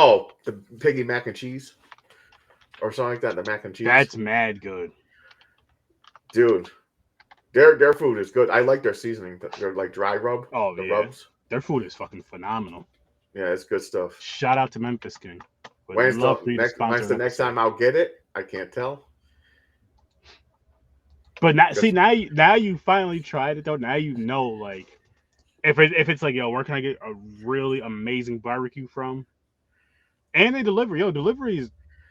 Oh, the piggy mac and cheese or something like that. The mac and cheese. That's mad good, dude. Their food is good. I like their seasoning. They're like dry rub. Oh The yeah, rubs. their food is fucking phenomenal. Yeah, it's good stuff. Shout out to Memphis King. Would When's love for you to sponsor the an next episode. time I'll get it? I can't tell. But now you finally tried it though. Now you know, like, if it's like, yo, where can I get a really amazing barbecue from? And they deliver. Yo, delivery is,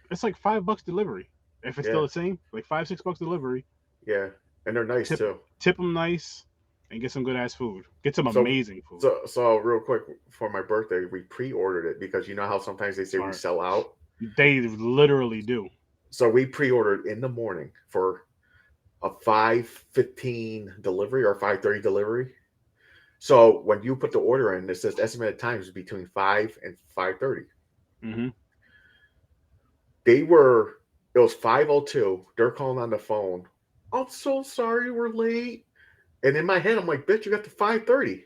it's like $5 delivery. If it's still the same, like $5-6 delivery. Yeah, and they're nice too. Tip them nice, and get some good ass food. Get some amazing food. So real quick, for my birthday, we pre-ordered it because you know how sometimes they say we sell out. They literally do. So we pre-ordered in the morning for a 5:15 delivery or 5:30 delivery. So when you put the order in, it says estimated times between 5 and 5:30. Mm-hmm. It was 5:02. They're calling on the phone. I'm so sorry we're late. And in my head, I'm like, bitch, you got to 5:30.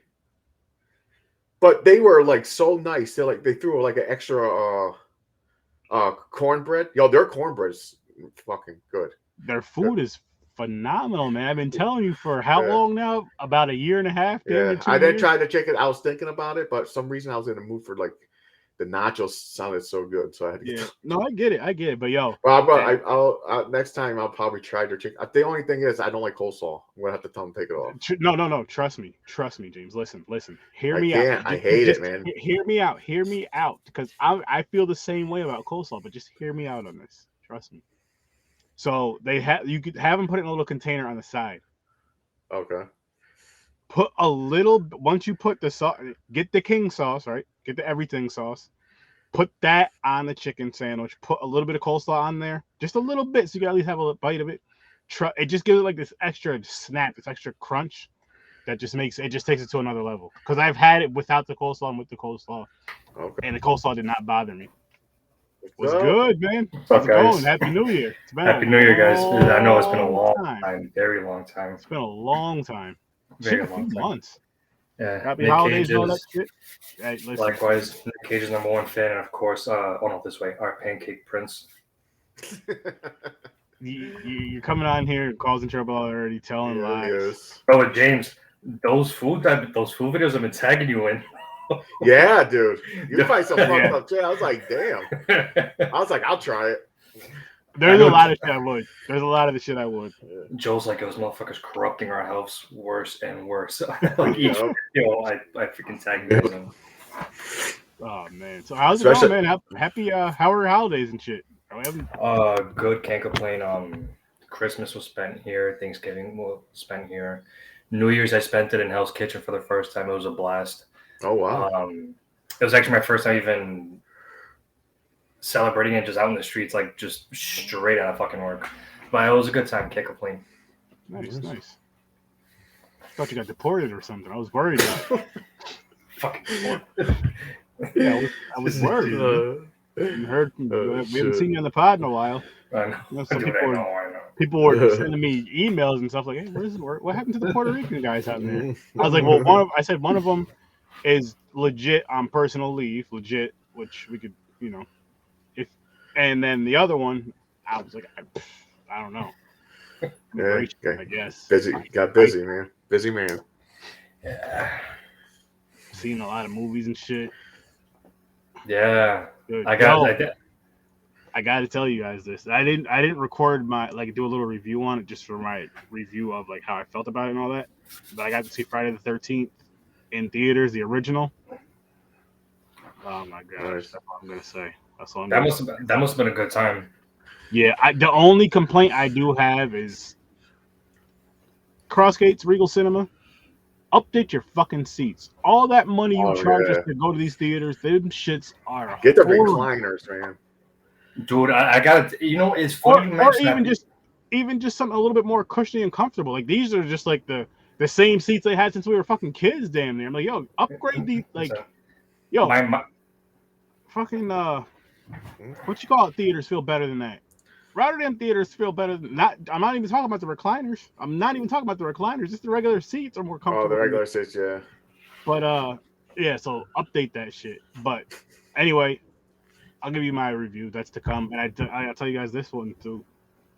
But they were like so nice. They threw like an extra cornbread. Yo, their cornbread is fucking good. Their food is phenomenal, man. I've been telling you for how long now? About a year and a half. Yeah, I didn't try to check it. I was thinking about it, but for some reason I was in the mood for like the nachos sounded so good, so I had to get No, I get it. But yo, well, I'll next time I'll probably try their chicken. The only thing is I don't like coleslaw. I'm gonna have to tell them to take it off. No. Trust me, James. Listen. Hear me out. I hate it, man. Hear me out, because I feel the same way about coleslaw. But just hear me out on this. Trust me. So you could have them put it in a little container on the side. Okay. Put a little, once you put the sauce, get the king sauce, right? Get the everything sauce. Put that on the chicken sandwich. Put a little bit of coleslaw on there, just a little bit, so you can at least have a bite of it. It just gives it like this extra snap, this extra crunch that just takes it to another level. Because I've had it without the coleslaw and with the coleslaw, and the coleslaw did not bother me. It was good, man. How's it going? Happy New Year. Happy New Year, guys. I know it's been a long time, very long time. It's been a long time. Very a few months. Yeah. Happy holidays and all that shit. Hey, likewise, Nick Cage's #1 fan, and of course, this way, our pancake prince. You're coming on here causing trouble already, telling lies. Bro, James, those food videos I've been tagging you in. Yeah, dude. You find some fucked up shit. I was like, damn. I was like, I'll try it. There's a lot of shit I would. There's a lot of the shit I would. Joe's like, those motherfuckers corrupting our house worse and worse. Like each video, I freaking tag them. Oh man. So how's it going, man? Happy how are your holidays and shit? Good, can't complain. Christmas was spent here, Thanksgiving was spent here. New Year's I spent it in Hell's Kitchen for the first time. It was a blast. Oh wow. It was actually my first time even celebrating it just out in the streets, like just straight out of fucking work. But it was a good time, can't complain. Nice. I thought you got deported or something. I was worried. Fucking deported. Yeah, I was worried. We haven't seen you on the pod in a while. I know. People were sending me emails and stuff like, "Hey, what happened to the Puerto Rican guys out there?" I was like, "Well, one of them is legit on personal leave, which we could, and then the other one, I was like, I don't know. I guess got busy, man. Busy man. Yeah. Seen a lot of movies and shit. Yeah. Good. I got to tell you guys this. I didn't record do a little review on it just for my review of like how I felt about it and all that. But I got to see Friday the 13th in theaters, the original. Oh my gosh, that's all I'm gonna say. That must have been a good time. Yeah, the only complaint I do have is Crossgates, Regal Cinema. Update your fucking seats. All that money you charge us to go to these theaters, them shits are get the recliners, man. Dude, I got it. It's funny. Or even just something a little bit more cushiony and comfortable. Like these are just like the same seats they had since we were fucking kids. Damn near. I'm like, yo, upgrade these. Like, yo, fucking what you call it? Theaters feel better than that. Rotterdam theaters feel better than that. I'm not even talking about the recliners. Just the regular seats are more comfortable. Oh, the regular seats, yeah. But yeah, so update that shit. But anyway, I'll give you my review. That's to come. And I'll tell you guys this one too.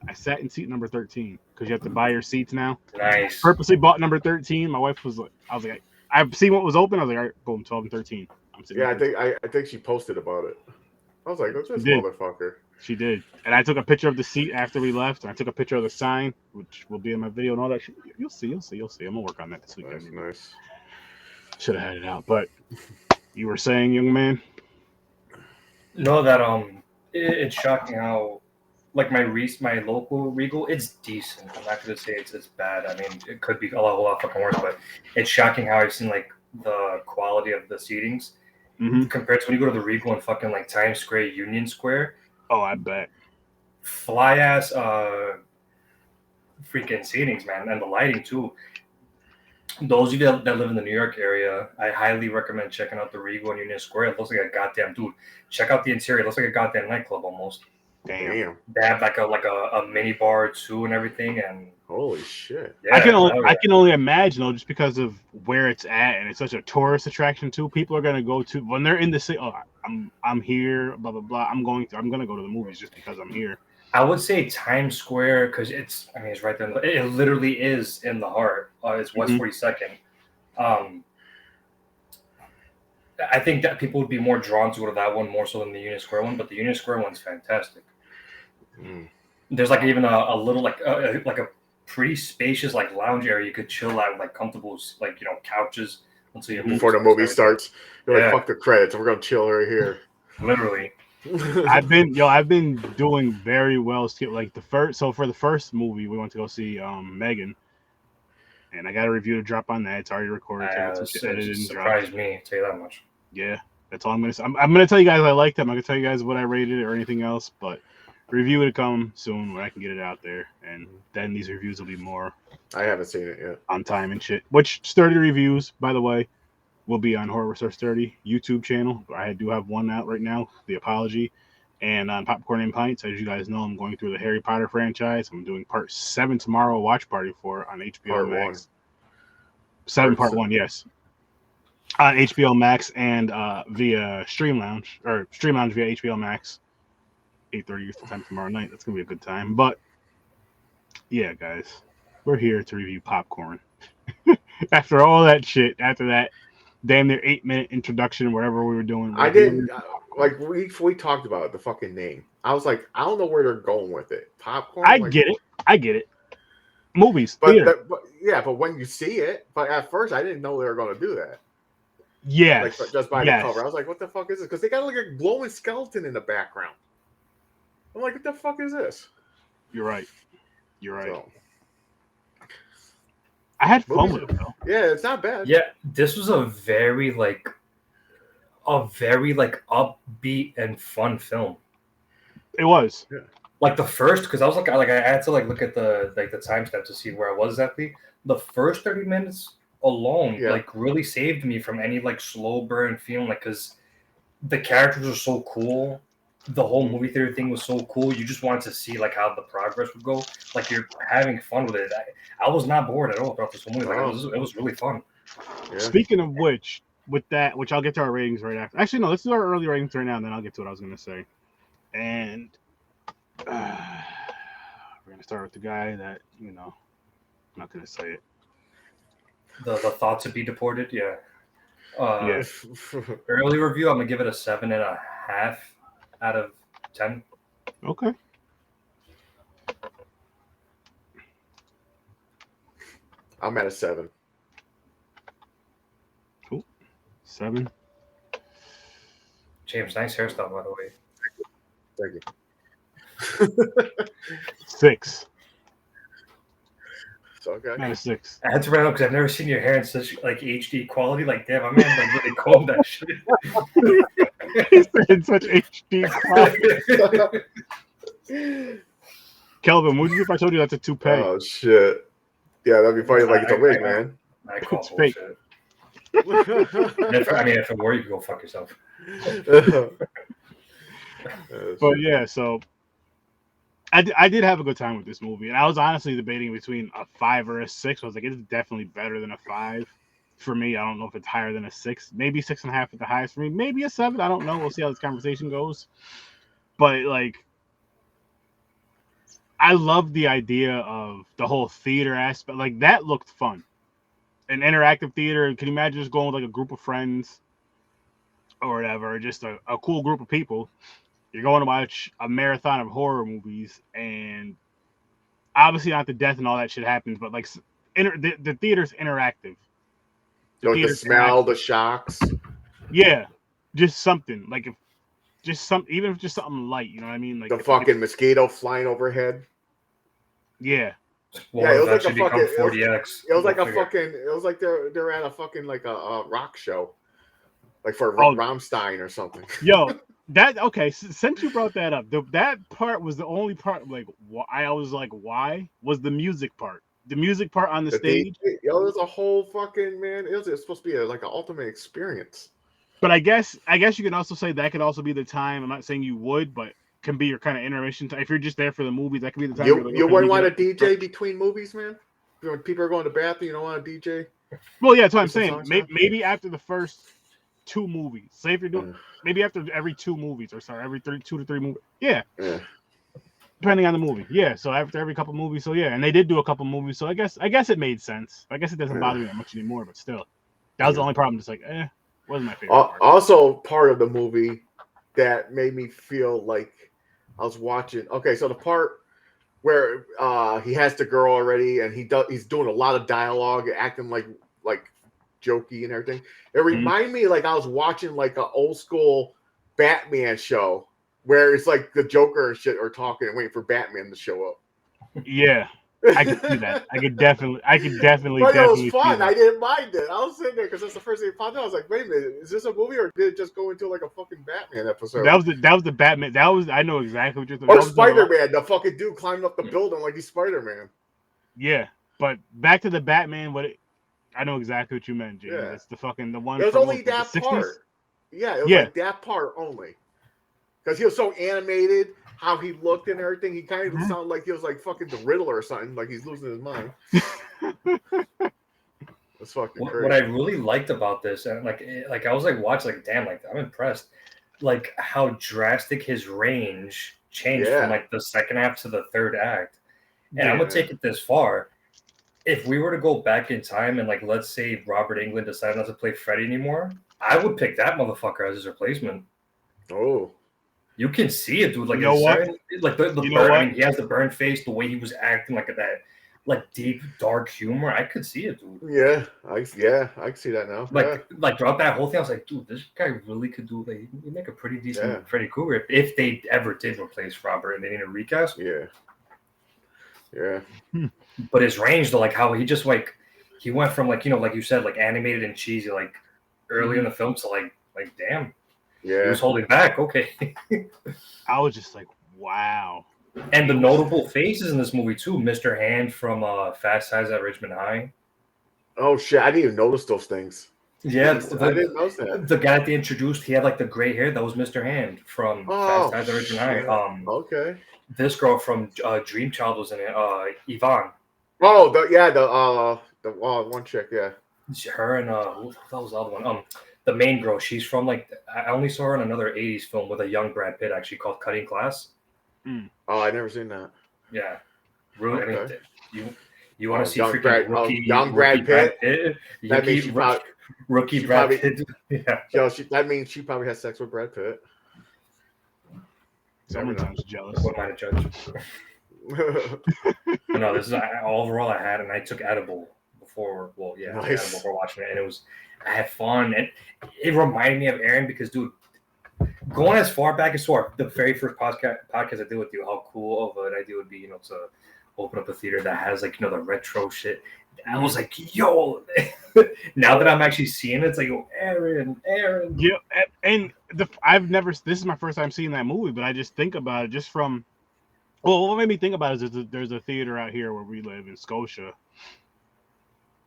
I sat in seat number 13 because you have to buy your seats now. Nice. Purposely bought number 13. My wife was like, I was like, I've seen what was open. I was like, all right, boom, 12 and 13. I'm sitting. Yeah, I think she posted about it. I was like, what's this motherfucker? She did. And I took a picture of the seat after we left. And I took a picture of the sign, which will be in my video and all that shit. You'll see. I'm gonna work on that this weekend. That's nice. Should have had it out, but you were saying, young man. No, that it's shocking how, like my local Regal, it's decent. I'm not gonna say it's bad. I mean, it could be a whole lot fucking worse, but it's shocking how I've seen like the quality of the seatings compared to when you go to the Regal in fucking like Times Square, Union Square. Oh, I bet. Fly ass freaking seatings, man, and the lighting too. Those of you that live in the New York area, I highly recommend checking out the Regal in Union Square. It looks like a goddamn dude. Check out the interior. It looks like a goddamn nightclub almost. Damn. They have like a mini bar too and everything, and holy shit. Yeah, I can only imagine though, just because of where it's at, and it's such a tourist attraction too. People are gonna go to when they're in the city. Oh, I'm here, blah blah blah. I'm gonna go to the movies just because I'm here. I would say Times Square because it's right there. It literally is in the heart. It's West 42nd. I think that people would be more drawn to go to that one more so than the Union Square one, but the Union Square one's fantastic. There's like even a little like a pretty spacious like lounge area you could chill at with like comfortable like couches until you before the movie starts. You're like, fuck the credits, we're gonna chill right here. Literally. I've been doing very well. Like for the first movie we went to go see Megan, and I got a review to drop on that. It's already recorded. It surprised me, tell you that much. Yeah, that's all I'm gonna say. I'm gonna tell you guys I liked it. I'm not gonna tell you guys what I rated it or anything else, but review will come soon when I can get it out there, and then these reviews will be more. I haven't seen it yet. On time and shit. Which Sturdy reviews, by the way, will be on Horror with Sir Sturdy YouTube channel. I do have one out right now, The Apology, and on Popcorn and Pints. As you guys know, I'm going through the Harry Potter franchise. I'm doing part 7 tomorrow. Watch party for on HBO part Max. 7 part 1, yes. On HBO Max and via Stream Lounge via HBO Max. 8:30 Eastern time tomorrow night. That's gonna be a good time. But yeah, guys, we're here to review Popcorn. After all that shit, after that damn near 8-minute introduction, whatever we were doing. I didn't like we talked about it, the fucking name. I was like, I don't know where they're going with it. Popcorn. I get it. Movies, but but when you see it, but at first I didn't know they were going to do that. Yes, like just by the cover, I was like, what the fuck is this? Because they got like a glowing skeleton in the background. I'm like, what the fuck is this? You're right. So, I had fun with it though. Yeah, it's not bad. Yeah, this was a very upbeat and fun film. It was. Yeah. Like the first, because I was I had to look at the timestamp to see where I was exactly. The first 30 minutes alone really saved me from any slow burn feeling because the characters are so cool. The whole movie theater thing was so cool. You just wanted to see how the progress would go. Like you're having fun with it. I was not bored at all throughout this whole movie. It was really fun. Yeah. Speaking of which, with that, which I'll get to our ratings right after. Actually, no, let's do our early ratings right now, and then I'll get to what I was going to say. And we're going to start with the guy that I'm not going to say it. The thought to be deported, yeah. Yes. Early review, I'm gonna give it a 7.5 out of 10. Okay. I'm at a 7. Cool. 7. James, nice hairstyle, by the way. Thank you. 6. Okay. Not a 6. I had to round up because I've never seen your hair in such HD quality. Damn, my man really combed that shit. He said in such HD quality. Kelvin, what would you do if I told you that's a toupee? Oh shit! Yeah, that'd be funny. It's a wig, man. I call it's fake. If it were, you could go fuck yourself. But yeah, so. I did have a good time with this movie, and I was honestly debating between a 5 or a 6. I was like, it's definitely better than a 5. for me. I don't know if it's higher than a 6, maybe 6.5 at the highest for me, maybe a 7. I don't know. We'll see how this conversation goes. But like, I love the idea of the whole theater aspect. Like that looked fun. An interactive theater. Can you imagine just going with like a group of friends or whatever, just a cool group of people? You're going to watch a marathon of horror movies, and obviously not the death and all that shit happens, but like the theater's interactive. The smell, the shocks. Yeah, just something like even if just something light, you know what I mean? Like the fucking mosquito flying overhead. Yeah. Well, yeah, it was like a fucking 40X. It was like a fucking. It was like they're at a fucking like a rock show, like for Rammstein or something. Yo, that okay. Since you brought that up, that part was the only part. Like, I was like, why was the music part? The music part on the stage. Yo, it was a whole fucking man. It was supposed to be like an ultimate experience. But I guess you can also say that could also be the time. I'm not saying you would, but can be your kind of intermission time. If you're just there for the movie, that could be the time. You wouldn't want a DJ between movies, man? When people are going to the bathroom, you don't want a DJ? Well, yeah, that's what I'm saying. Maybe after the first 2 movies. Say if you're doing maybe after every 2 movies, or sorry, every 2 to 3 movies. Yeah. Depending on the movie. Yeah. So after every couple movies. So yeah, and they did do a couple movies. So I guess it made sense. I guess it doesn't bother me that much anymore, but still. That was the only problem. Just like, wasn't my favorite part. Also, part of the movie that made me feel like I was watching. Okay, so the part where he has the girl already, and he's doing a lot of dialogue, acting like jokey and everything. It reminded me like I was watching like an old school Batman show where it's like the Joker and shit are talking and waiting for Batman to show up. Yeah. I could see that. I could definitely. But it was fun. I didn't mind it. I was sitting there because that's the first thing I found out. I was like, wait a minute, is this a movie or did it just go into like a fucking Batman episode? That was the Batman. I know exactly what you're talking about. Or Spider-Man, the fucking dude climbing up the building like he's Spider-Man. Yeah, but back to the Batman. I know exactly what you meant, James. Yeah. It's the one. It was only that part. Yeah, it was like that part only. Because he was so animated, how he looked and everything, he kind of sounded like he was like fucking the Riddler or something, like he's losing his mind. That's fucking crazy. What I really liked about this, and like I was like watching, like damn, like I'm impressed, like how drastic his range changed from like the second half to the third act. And I'm gonna take it this far. If we were to go back in time and like let's say Robert Englund decided not to play Freddy anymore, I would pick that motherfucker as his replacement. Oh. You can see it, dude. Like, you know what? Like the burn. I mean, he has the burn face, the way he was acting, like that, like deep, dark humor. I could see it, dude. Yeah, I can see that now. Like throughout that whole thing, I was like, dude, this guy really could do. Like, he make a pretty decent Freddy Krueger if they ever did replace Robert and they need a recast. Yeah. But his range, though, like how he just like he went from like like you said, like animated and cheesy, like early in the film to like damn. Yeah, he was holding back. Okay. I was just like, wow. And the notable faces in this movie too, Mr. Hand from Fast Times at Ridgemont High. Oh shit! I didn't even notice those things. Yeah, I didn't notice that. The guy that they introduced, he had like the gray hair. That was Mr. Hand from Fast Times at Ridgemont High. Okay. This girl from Dream Child was in it. Yvonne. Oh, the one chick, yeah. Her and what was the other one? The main girl, she's from like I only saw her in another 80s film with a young Brad Pitt actually called Cutting Class. Oh, I never seen that. Yeah. Really, okay. I mean, you want to see young freaking Brad Pitt? That means rookie Brad Pitt. Yeah. Yo, that means she probably has sex with Brad Pitt. Someone's jealous. What am I to judge? No, this is overall I had, and I took edible before. Well, yeah, nice. I took edible before watching it, and I had fun, and it reminded me of Aaron because, dude, going as far back as the very first podcast I did with you, how cool of an idea it would be, to open up a theater that has like the retro shit. I was like, yo. Now that I'm actually seeing it, it's like, oh, Aaron. Yeah, and this is my first time seeing that movie, but I just think about it just from. Well, what made me think about it is there's a theater out here where we live in Scotia.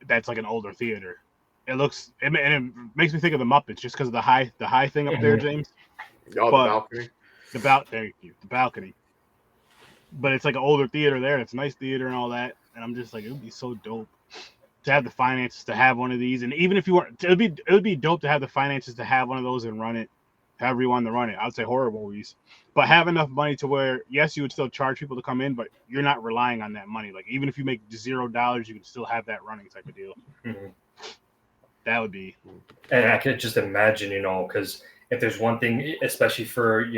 That's like an older theater. And it makes me think of the Muppets just because of the high thing up there, James. Oh, the balcony. Thank you, the balcony. But it's like an older theater there. It's a nice theater and all that. And I'm just like, it would be so dope to have the finances to have one of these, and even if you weren't, it would be dope to have the finances to have one of those and run it, however you want to run it. I'd say horror movies, but have enough money to where yes, you would still charge people to come in, but you're not relying on that money. Like even if you make $0, you can still have that running type of deal. Mm-hmm. That would be. And I could just imagine, because if there's one thing, especially for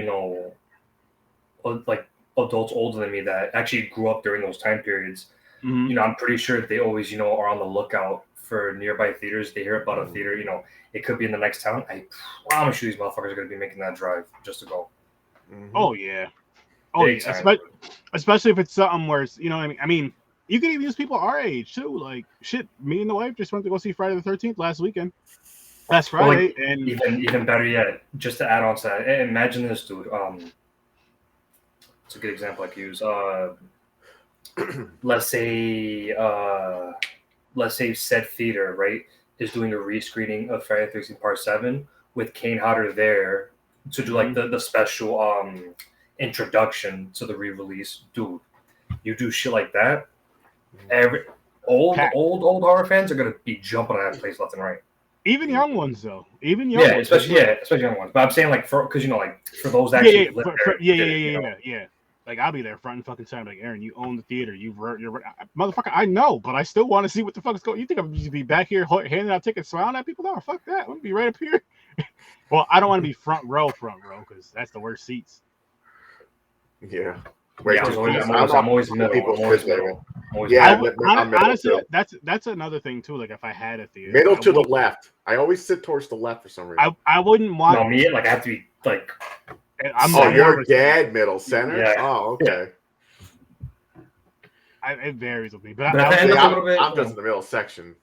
like adults older than me that actually grew up during those time periods, I'm pretty sure they always are on the lookout for nearby theaters. They hear about a theater, it could be in the next town. I promise you these motherfuckers are going to be making that drive just to go. Oh yeah, especially if it's something where it's, what I mean you can even use people our age too. Like shit, me and the wife just went to go see Friday the 13th last Friday. And even better yet, just to add on to that, imagine this, dude. It's a good example I could use. Let's say said theater, right, is doing a rescreening of Friday the 13th Part 7 with Kane Hodder there to do like the special introduction to the re-release. Dude, you do shit like that, every old horror fans are gonna be jumping on that place left and right. Even young ones though. Especially young ones. But I'm saying like for those that actually live there. Yeah. Like I'll be there front and fucking center. Like Aaron, you own the theater. You're motherfucker. I know, but I still want to see what the fuck is going. You think I'm just be back here handing out tickets, smiling at people? No, fuck that. I'm gonna be right up here. Well, I don't want to be front row because that's the worst seats. Yeah. I'm always middle. Honestly, that's another thing too. Like if I had a theater, middle to the left. I always sit towards the left for some reason. I wouldn't want. No, me like I have to be like. You're dead middle center. Yeah. Oh, okay. It varies with me, but I'm just in the middle section.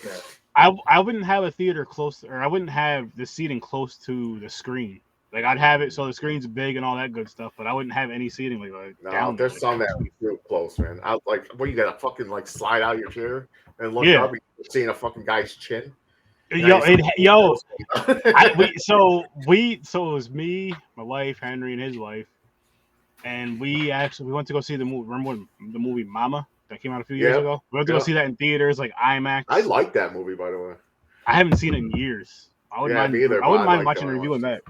Yeah. I wouldn't have a theater close, or I wouldn't have the seating close to the screen. Like I'd have it so the screen's big and all that good stuff, but I wouldn't have any seating down. There's some that are real close, man. I like what you gotta fucking like slide out your chair and look up, and seeing a fucking guy's chin. So it was me, my wife, Henry, and his wife, and we went to go see the movie. Remember the movie Mama that came out a few years ago? We went to go see that in theaters, like IMAX. I like that movie, by the way. I haven't seen it in years. I wouldn't mind watching and reviewing that.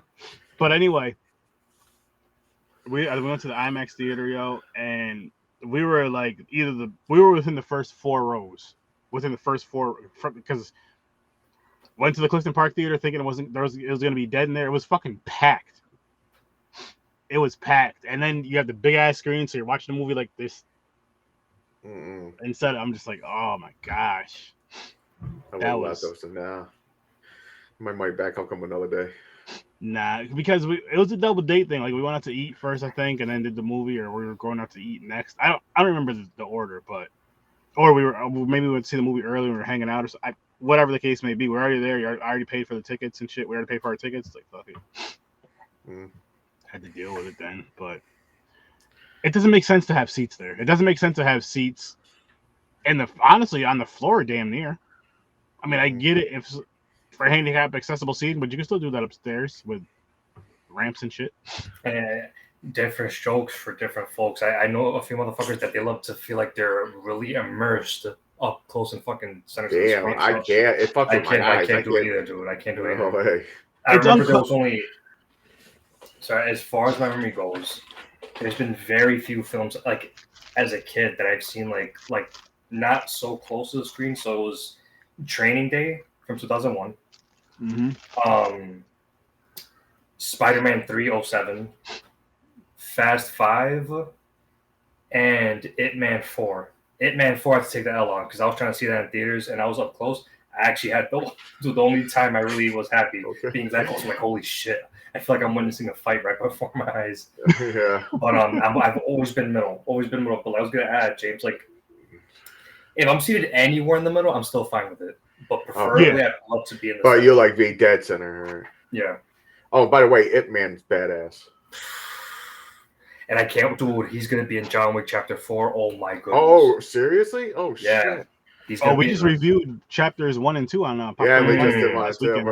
But anyway, we went to the IMAX theater, and we were like we were within the first 4 rows, because went to the Clifton Park Theater thinking it was gonna be dead in there. It was fucking packed. It was packed, and then you have the big ass screen, so you're watching the movie like this. Instead, I'm just like, oh my gosh, that was nah. My money back. I'll come another day. Nah, because it was a double date thing. Like we went out to eat first, I think, and then did the movie, or we were going out to eat next. I don't remember the order, or maybe we went to see the movie early and we were hanging out, or whatever the case may be. We're already there. I already paid for the tickets and shit. We already paid for our tickets. Like fuck it. Had to deal with it then, but it doesn't make sense to have seats there. It doesn't make sense to have seats, honestly on the floor, damn near. I mean, I get it if for handicap accessible seating, but you can still do that upstairs with ramps and shit. Different strokes for different folks. I know a few motherfuckers that they love to feel like they're really immersed up close and fucking center. Damn, I can't. It fucking I can't do it either, dude. I can't do it either. Way. I remember there was only. So as far as my memory goes, there's been very few films like as a kid that I've seen like not so close to the screen. So it was Training Day from 2001. Spider-Man 307, Fast 5, and It Man 4. It Man 4 I had to take the L on because I was trying to see that in theaters and I was up close. I actually had the only time I really was happy being that close. I'm like, holy shit. I feel like I'm witnessing a fight right before my eyes. Yeah. But I've always been middle. But I was going to add, James, like, if I'm seated anywhere in the middle, I'm still fine with it. But preferably, I'd love to be in the center. you're like the dead center. Yeah. Oh, by the way, It Man's badass. And I can't, dude, he's going to be in John Wick Chapter 4. Oh, my goodness. Oh, seriously? Oh, yeah. shit. We just reviewed chapters 1 and 2 on yeah, we just did last weekend.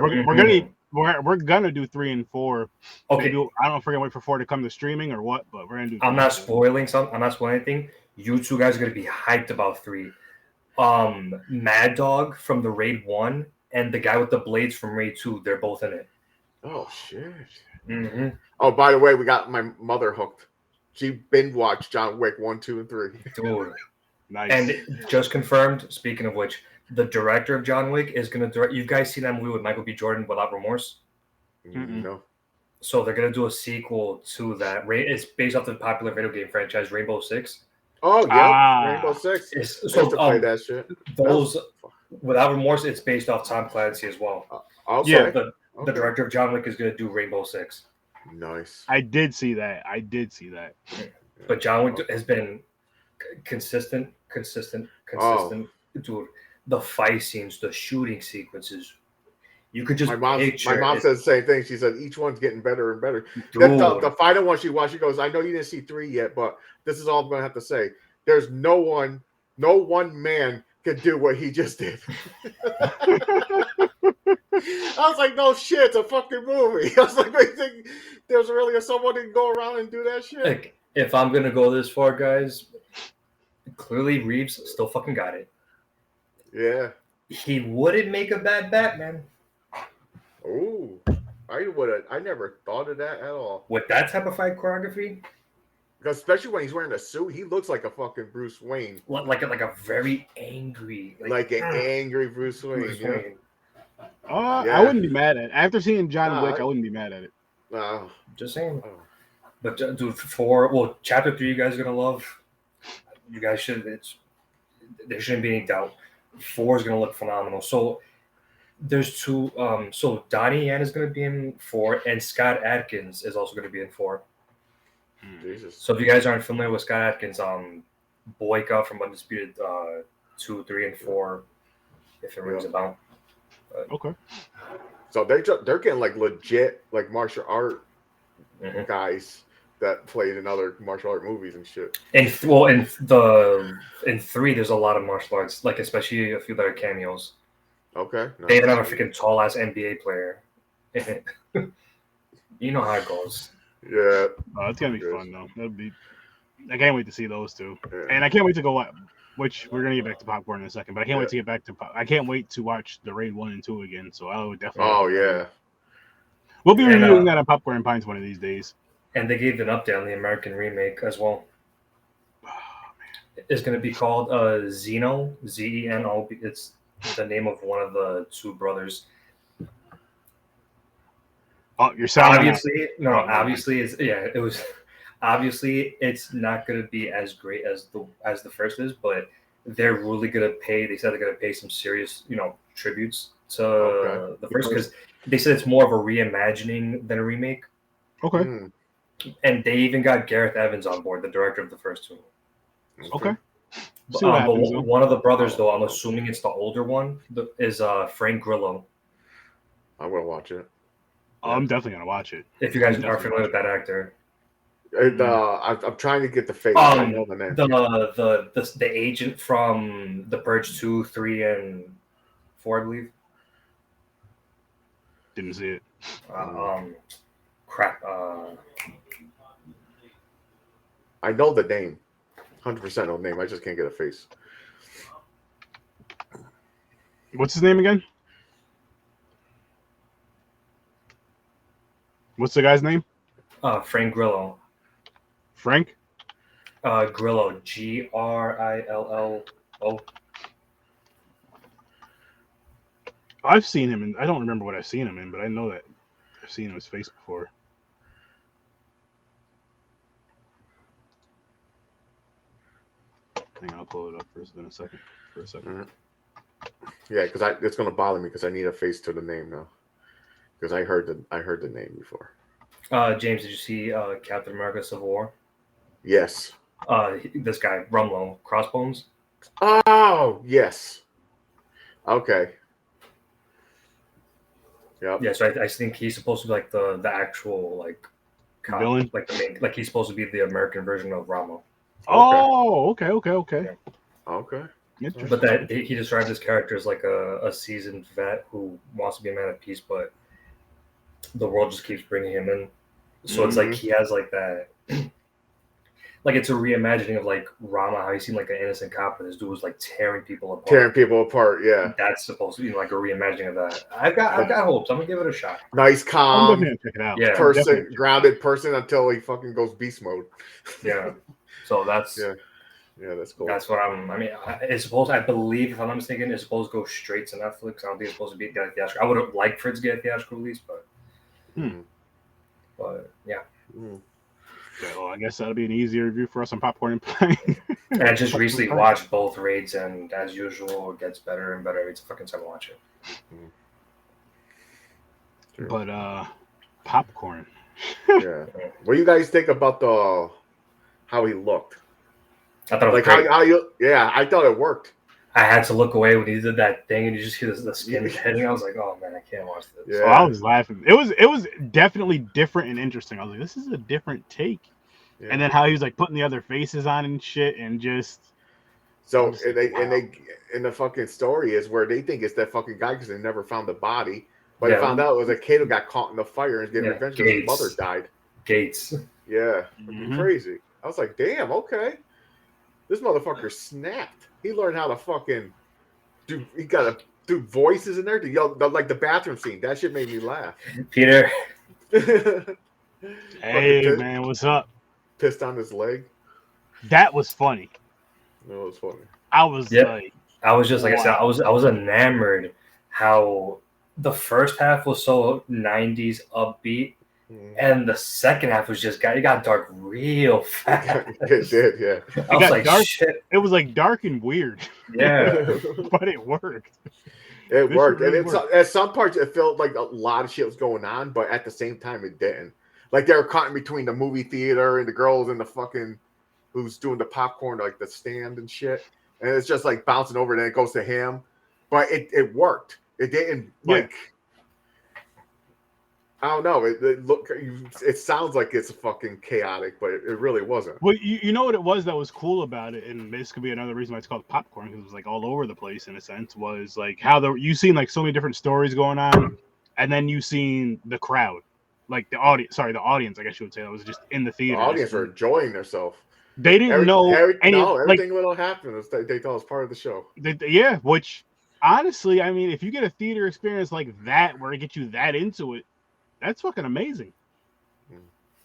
We're gonna do 3 and 4. Okay. I don't know if we're gonna wait for 4 to come to streaming or what, but we're gonna do. I'm not spoiling anything. You two guys are gonna be hyped about 3. Mad Dog from the Raid 1 and the guy with the blades from Raid 2, they're both in it. Oh shit. Mm-hmm. Oh, by the way, we got my mother hooked. She binge watched John Wick 1, 2, and 3. Dude. Nice. And just confirmed, speaking of which, the director of John Wick is going to direct. You guys seen that movie with Michael B. Jordan, Without Remorse? No. So they're going to do a sequel to that. It's based off the popular video game franchise Rainbow Six. Oh, yeah. Rainbow Six. So to play that shit. Those Without Remorse, it's based off Tom Clancy as well. Okay. Yeah, the director of John Wick is going to do Rainbow Six. Nice. I did see that. But John Wick has been consistent. Dude, the fight scenes, the shooting sequences, you could just picture. My mom said the same thing. She said each one's getting better and better. The final one she watched, she goes, I know you didn't see 3 yet, but this is all I'm gonna have to say. There's no one man could do what he just did. I was like, no shit, it's a fucking movie. I was like, I think there's really someone who can go around and do that shit. Like, if I'm gonna go this far, guys, clearly Reeves still fucking got it. Yeah. He wouldn't make a bad Batman. Oh, I never thought of that at all. With that type of fight choreography? Because especially when he's wearing a suit, he looks like a fucking Bruce Wayne. Like a very angry. Like an angry Bruce Wayne. I wouldn't be mad at it. After seeing John Wick, I wouldn't be mad at it. No. Just saying. But dude, chapter 3 you guys are going to love. You guys should. There shouldn't be any doubt. 4 is going to look phenomenal. So there's 2. So Donnie Yen is going to be in 4, and Scott Adkins is also going to be in 4. Jesus. So if you guys aren't familiar with Scott Adkins, Boyka from Undisputed 2, 3, and 4, if it rings a bell. Okay. So they're getting like legit like martial art guys that played in other martial art movies and shit. In 3, there's a lot of martial arts, like especially a few that are cameos. Okay. They even have a freaking tall ass NBA player. You know how it goes. Yeah. It's gonna be fun though. I can't wait to see those two, and I can't wait to go. Which we're gonna get back to popcorn in a second, but I can't wait to get back to. I can't wait to watch the Raid 1 and 2 again. So I would definitely. Oh yeah. We'll be reviewing that on Popcorn and Pints one of these days. And they gave an update on the American remake as well. Oh, man. It's going to be called Zeno, Zeno. It's the name of one of the 2 brothers. Oh, you're saying obviously it was obviously it's not going to be as great as the first is, but they're really going to pay. They said they're going to pay some serious, tributes to the first, because they said it's more of a reimagining than a remake. Okay. And they even got Gareth Evans on board, the director of the first 2. Okay. But one of the brothers, though, I'm assuming it's the older one, is Frank Grillo. I'm gonna watch it. I'm definitely gonna watch it. If you guys are familiar with that actor. I'm trying to get the face. I know the name. The agent from The Purge 2, 3, and 4, I believe. Didn't see it. Crap. I know the name. 100% know the name. I just can't get a face. What's his name again? What's the guy's name? Frank Grillo. Frank? Grillo. Grillo. I've seen him in. I don't remember what I've seen him in, but I know that I've seen his face before. Hang on, I'll pull it up for a second. Mm-hmm. Yeah, because it's gonna bother me because I need a face to the name now. Because I heard the name before. James, did you see Captain America: Civil War? Yes. This guy Rumlow, Crossbones. Oh yes. Okay. Yep. Yeah, so I think he's supposed to be like the actual like villain, like the main, like he's supposed to be the American version of Ramo. Oh, okay. Okay. But that he describes his character as like a seasoned vet who wants to be a man of peace, but the world just keeps bringing him in. So it's like he has like that. like it's a reimagining of like Rama, how he seemed like an innocent cop, and this dude was like tearing people apart. Tearing people apart, yeah. That's supposed to be like a reimagining of that. I've got hopes. I'm gonna give it a shot. Nice, I'm calm, definitely gonna check it out. Yeah. person, grounded person until he fucking goes beast mode. Yeah. So that's yeah, that's cool. That's what I mean, it's supposed. I believe, if I'm not mistaken, it's supposed to go straight to Netflix. I don't think it's supposed to be a theatrical. I would have liked for it to get a theatrical release, but yeah. Okay, well, I guess that'll be an easier review for us on Popcorn and Pine. And I just recently watched both raids, and as usual, it gets better and better. It's a fucking time to watch it. But Popcorn. Yeah. What do you guys think about how he looked? I thought it was like great. I thought it worked. I had to look away when he did that thing, and you just hear the skin hitting. I was like, "Oh man, I can't watch this." Yeah. So I was laughing. It was definitely different and interesting. I was like, "This is a different take." Yeah. And then how he was like putting the other faces on and shit, and just so they in the fucking story is where they think it's that fucking guy because they never found the body, but they found out it was a kid who got caught in the fire and getting revenge because his mother died. Gates. Yeah, crazy. I was like, "Damn, okay." This motherfucker snapped. He learned how to fucking do. He got to do voices in there to yell, like the bathroom scene. That shit made me laugh. Peter. Hey man, what's up? Pissed on his leg. That was funny. That was funny. I was like, I was just like I said, I was enamored how the first half was so 90s upbeat. And the second half was just it got dark real fast. It did, yeah. I was like, dark. shit. It was like dark and weird. Yeah. But it worked. It worked. And at some parts it felt like a lot of shit was going on, but at the same time it didn't. Like they were caught in between the movie theater and the girls and the fucking who's doing the popcorn, like the stand and shit. And it's just like bouncing over and then it goes to him. But it worked. It didn't like I don't know. It sounds like it's fucking chaotic, but it really wasn't. Well, you know what it was that was cool about it, and this could be another reason why it's called popcorn because it was like all over the place in a sense. Was like how you seen like so many different stories going on, and then you seen the crowd, like the audience. Sorry, the audience. I guess you would say that was just in the theater. The audience were enjoying themselves. They didn't know everything that'll happen. They thought it was part of the show. Which honestly, I mean, if you get a theater experience like that where it gets you that into it. That's fucking amazing.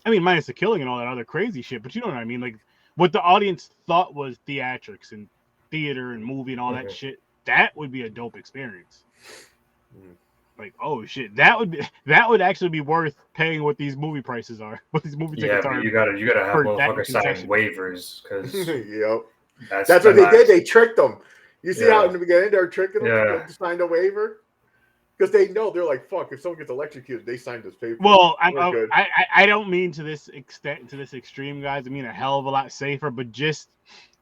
I mean, minus the killing and all that other crazy shit, but you know what I mean? Like, what the audience thought was theatrics and theater and movie and all that shit, that would be a dope experience. Like, oh shit, that would actually be worth paying what these movie prices are, what these movie tickets are. You gotta have motherfuckers sign waivers because that's what they did. They tricked them. You see how in the beginning they're tricking them to sign a waiver. Because they know they're like, fuck, if someone gets electrocuted, they signed this paper. Well, I don't mean to this extent, to this extreme, guys. I mean a hell of a lot safer, but just,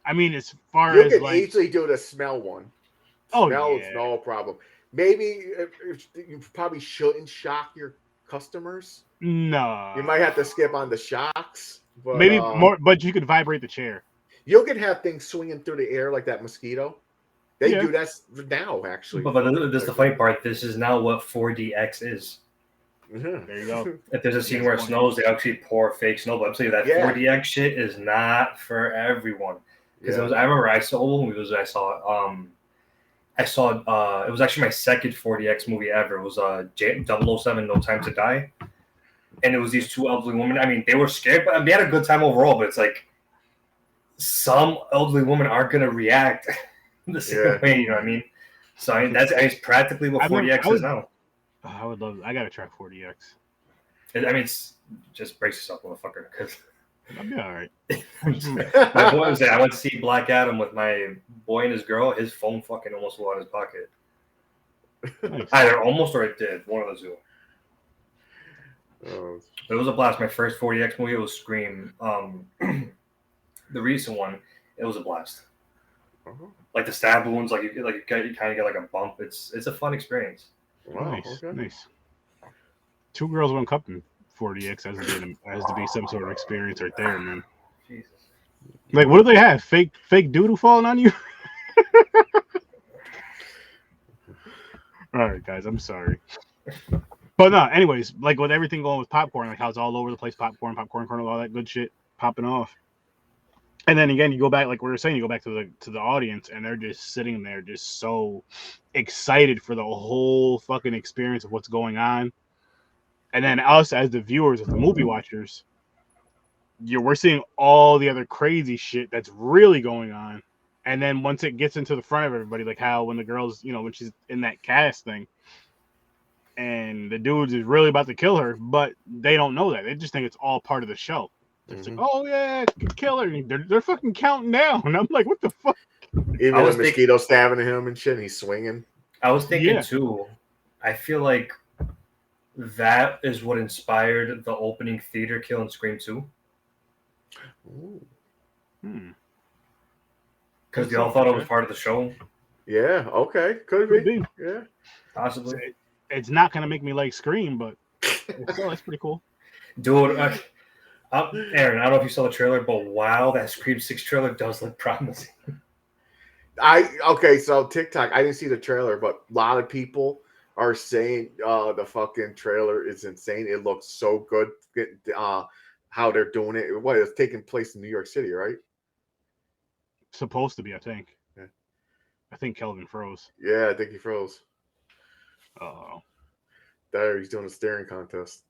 I mean, as far as you can like, easily do the smell one. Oh, smell is no problem. Maybe if you probably shouldn't shock your customers. No, you might have to skip on the shocks. But, maybe more, but you could vibrate the chair. You can have things swinging through the air like that mosquito. They do that now, actually. But this is the funny part. This is now what 4DX is. There you go. If there's a scene where it snows, they actually pour fake snow. But I'm saying that 4DX shit is not for everyone. Because I remember I saw one movie. I saw it was actually my second 4DX movie ever. It was 007 No Time to Die, and it was these two elderly women. I mean, they were scared, but they had a good time overall. But it's like some elderly women aren't gonna react the same way, you know what I mean? So I mean, that's practically what 4DX is now. I would love. I gotta try 4DX. I mean, it's just brace yourself, motherfucker, because I'll be all right. My boy was there. I went to see Black Adam with my boy and his girl. His phone fucking almost flew out of his pocket. Nice. Either almost or it did. One of the two. It was a blast. My first 4DX movie was Scream. The recent one, it was a blast. Like the stab wounds, like you kind of get like a bump. It's a fun experience. Wow, nice. Two girls, one cup in 4DX has to be some sort of experience right there, man. Jesus. Like, what do they have? Fake doodle falling on you? All right, guys, I'm sorry. But no, anyways, like with everything going with popcorn, like how it's all over the place, popcorn kernel, all that good shit popping off. And then again, you go back, like we were saying, you go back to the audience, and they're just sitting there, just so excited for the whole fucking experience of what's going on. And then us, as the viewers, as the movie watchers, we're seeing all the other crazy shit that's really going on. And then once it gets into the front of everybody, like how when the girls, when she's in that cast thing, and the dude is really about to kill her, but they don't know that. They just think it's all part of the show. It's like, oh yeah, kill her. They're fucking counting down. And I'm like, what the fuck? Even a mosquito stabbing him and shit, and he's swinging. I was thinking too, I feel like that is what inspired the opening theater kill in Scream 2. Because they all thought it was part of the show. Yeah, okay. Could be. Yeah. Possibly. It's not going to make me like Scream, but still, that's pretty cool. Dude, Aaron, I don't know if you saw the trailer, but wow, that Scream 6 trailer does look promising. So TikTok, I didn't see the trailer, but a lot of people are saying the fucking trailer is insane. It looks so good. How they're doing it. It's taking place in New York City, right? Supposed to be, I think. Yeah. I think Kelvin froze. Yeah, I think he froze. Uh-oh. There, he's doing a staring contest.